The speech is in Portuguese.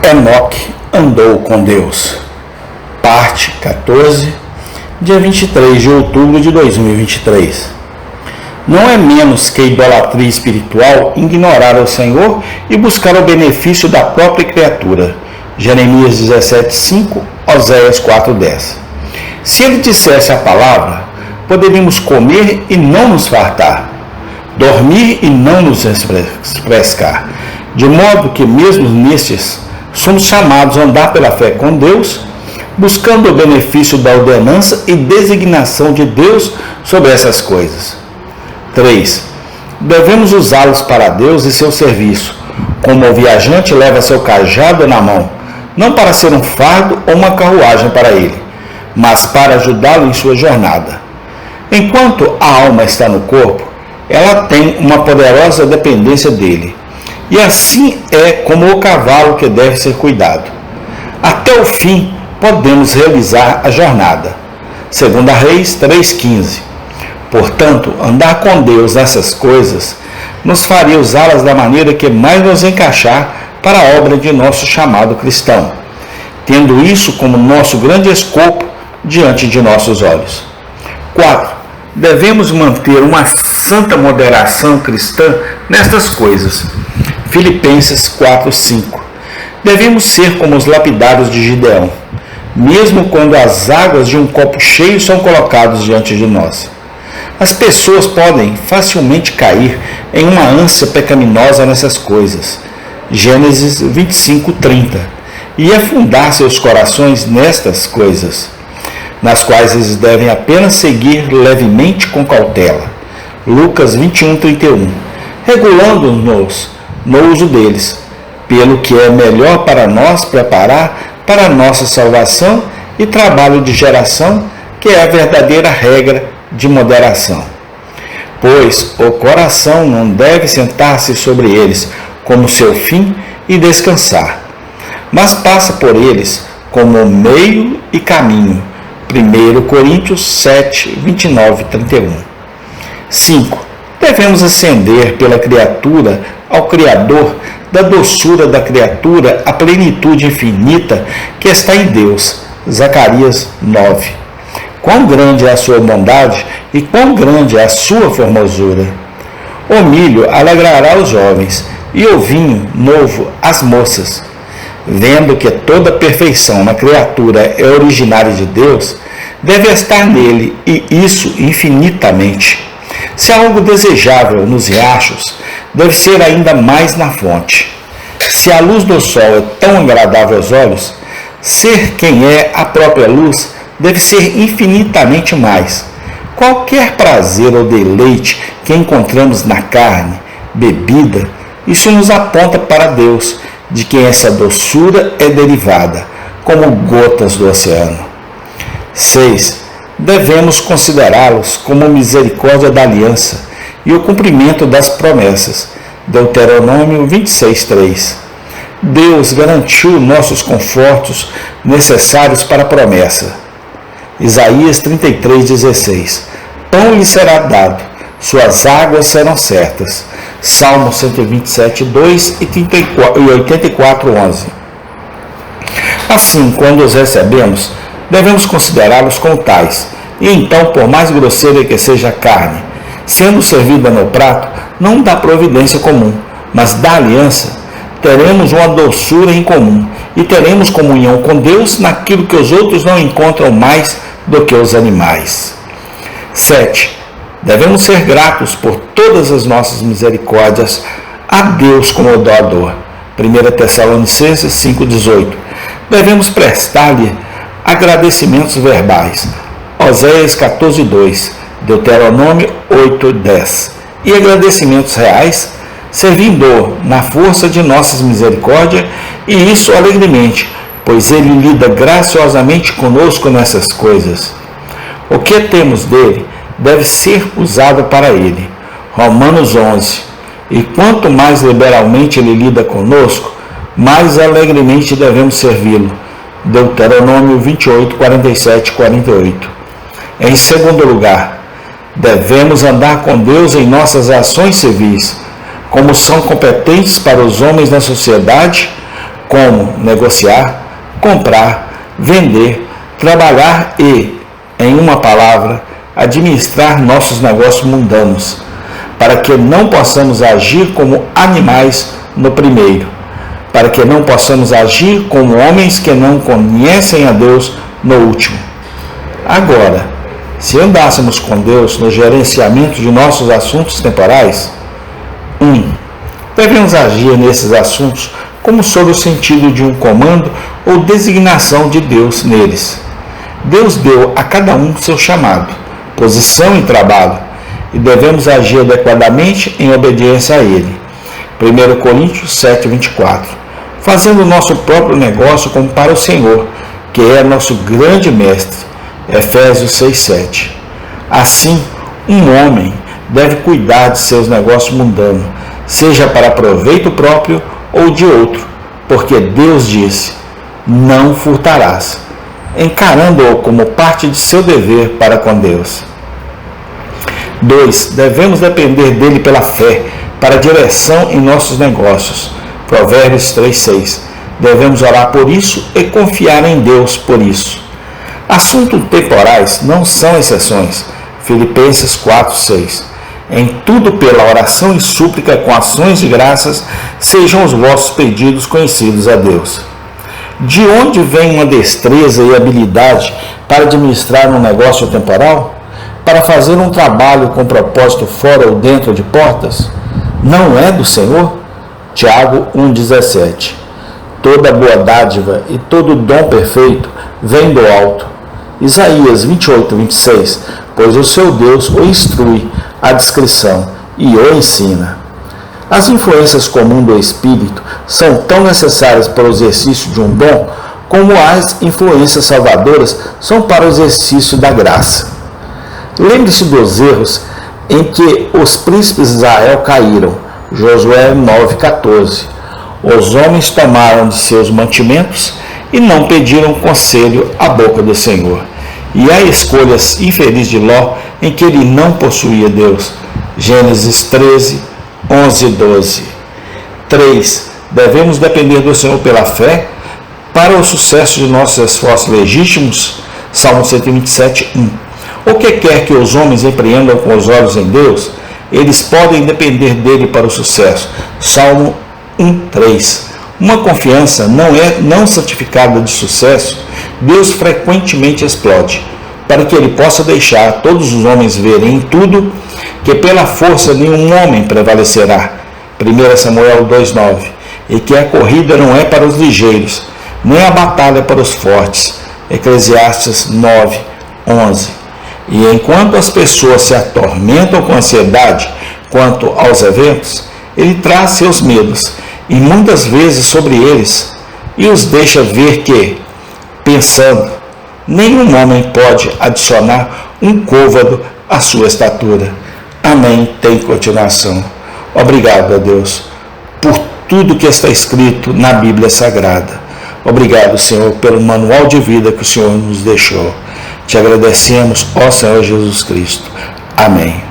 Enoque andou com Deus. Parte 14, dia 23 de outubro de 2023. Não é menos que idolatria espiritual ignorar o Senhor e buscar o benefício da própria criatura. Jeremias 17:5, Oséias 4:10. Se ele dissesse a palavra, poderíamos comer e não nos fartar, dormir e não nos refrescar, de modo que mesmo nestes somos chamados a andar pela fé com Deus, buscando o benefício da ordenança e designação de Deus sobre essas coisas. 3. Devemos usá-los para Deus e seu serviço, como o viajante leva seu cajado na mão, não para ser um fardo ou uma carruagem para ele, mas para ajudá-lo em sua jornada. Enquanto a alma está no corpo, ela tem uma poderosa dependência dele, e assim é como o cavalo que deve ser cuidado. Até o fim podemos realizar a jornada. 2 Reis 3,15. Portanto, andar com Deus nessas coisas nos faria usá-las da maneira que mais nos encaixar para a obra de nosso chamado cristão, tendo isso como nosso grande escopo diante de nossos olhos. 4. Devemos manter uma santa moderação cristã nestas coisas. Filipenses 4:5. Devemos ser como os lapidários de Gideão, mesmo quando as águas de um copo cheio são colocadas diante de nós. As pessoas podem facilmente cair em uma ânsia pecaminosa nessas coisas. Gênesis 25:30. E afundar seus corações nestas coisas, nas quais eles devem apenas seguir levemente com cautela. Lucas 21:31. Regulando-nos no uso deles, pelo que é melhor para nós preparar para a nossa salvação e trabalho de geração, que é a verdadeira regra de moderação. Pois o coração não deve sentar-se sobre eles como seu fim e descansar, mas passa por eles como meio e caminho. 1 Coríntios 7, 29 e 31. 5. Devemos ascender pela criatura ao Criador, da doçura da criatura à plenitude infinita que está em Deus. Zacarias 9. Quão grande é a sua bondade e quão grande é a sua formosura! O milho alegrará os jovens e o vinho novo as moças. Vendo que toda perfeição na criatura é originária de Deus, deve estar nele, e isso infinitamente. Se há algo desejável nos riachos, deve ser ainda mais na fonte. Se a luz do sol é tão agradável aos olhos, ser quem é a própria luz deve ser infinitamente mais. Qualquer prazer ou deleite que encontramos na carne, bebida, isso nos aponta para Deus, de quem essa doçura é derivada, como gotas do oceano. 6. Devemos considerá-los como misericórdia da aliança e o cumprimento das promessas. Deuteronômio 26:3. Deus garantiu nossos confortos necessários para a promessa. Isaías 33:16. Pão lhe será dado, suas águas serão certas. Salmo 127:2 e 84:11. Assim, quando os recebemos, devemos considerá-los como tais, e então, por mais grosseira que seja a carne, sendo servida no prato, não da providência comum, mas da aliança, teremos uma doçura em comum, e teremos comunhão com Deus naquilo que os outros não encontram mais do que os animais. 7. Devemos ser gratos por todas as nossas misericórdias a Deus como o doador. 1 Tessalonicenses 5:18. Devemos prestar-lhe agradecimentos verbais. Oséias 14:2. Deuteronômio 8:10. E agradecimentos reais, servindo na força de nossas misericórdias, e isso alegremente, pois ele lida graciosamente conosco nessas coisas. O que temos dele deve ser usado para ele. Romanos 11. E quanto mais liberalmente ele lida conosco, mais alegremente devemos servi-lo. Deuteronômio 28, 47 e 48. Em segundo lugar, devemos andar com Deus em nossas ações civis, como são competentes para os homens na sociedade, como negociar, comprar, vender, trabalhar e, em uma palavra, administrar nossos negócios mundanos, para que não possamos agir como animais no primeiro, para que não possamos agir como homens que não conhecem a Deus no último. Agora, se andássemos com Deus no gerenciamento de nossos assuntos temporais, 1. Devemos agir nesses assuntos como sob o sentido de um comando ou designação de Deus neles. Deus deu a cada um seu chamado, posição e trabalho, e devemos agir adequadamente em obediência a ele. 1 Coríntios 7:24. Fazendo o nosso próprio negócio como para o Senhor, que é nosso grande mestre. Efésios 6:7. Assim, um homem deve cuidar de seus negócios mundanos, seja para proveito próprio ou de outro, porque Deus disse: não furtarás, encarando-o como parte de seu dever para com Deus. 2. Devemos depender dele pela fé, para direção em nossos negócios. Provérbios 3:6. Devemos orar por isso e confiar em Deus por isso. Assuntos temporais não são exceções. Filipenses 4:6. Em tudo pela oração e súplica com ações de graças, sejam os vossos pedidos conhecidos a Deus. De onde vem uma destreza e habilidade para administrar um negócio temporal? Para fazer um trabalho com propósito fora ou dentro de portas? Não é do Senhor? Tiago 1,17. Toda boa dádiva e todo dom perfeito vem do alto. Isaías 28:26. Pois o seu Deus o instrui à discrição e o ensina. As influências comuns do Espírito são tão necessárias para o exercício de um dom como as influências salvadoras são para o exercício da graça. Lembre-se dos erros em que os príncipes de Israel caíram. Josué 9:14. Os homens tomaram de seus mantimentos e não pediram conselho à boca do Senhor. E a escolha infeliz de Ló, em que ele não possuía Deus. Gênesis 13:11-12. 3. Devemos depender do Senhor pela fé para o sucesso de nossos esforços legítimos. Salmo 127:1. O que quer que os homens empreendam com os olhos em Deus, eles podem depender dele para o sucesso. Salmo 1:3. Uma confiança não santificada de sucesso, Deus frequentemente explode, para que ele possa deixar todos os homens verem em tudo que pela força nenhum homem prevalecerá. 1 Samuel 2:9. E que a corrida não é para os ligeiros, nem a batalha para os fortes. Eclesiastes 9:11. E enquanto as pessoas se atormentam com ansiedade quanto aos eventos, ele traz seus medos, e muitas vezes sobre eles, e os deixa ver que, pensando, nenhum homem pode adicionar um côvado à sua estatura. Amém. Tem continuação. Obrigado a Deus por tudo que está escrito na Bíblia Sagrada. Obrigado, Senhor, pelo manual de vida que o Senhor nos deixou. Te agradecemos, ó Senhor Jesus Cristo. Amém.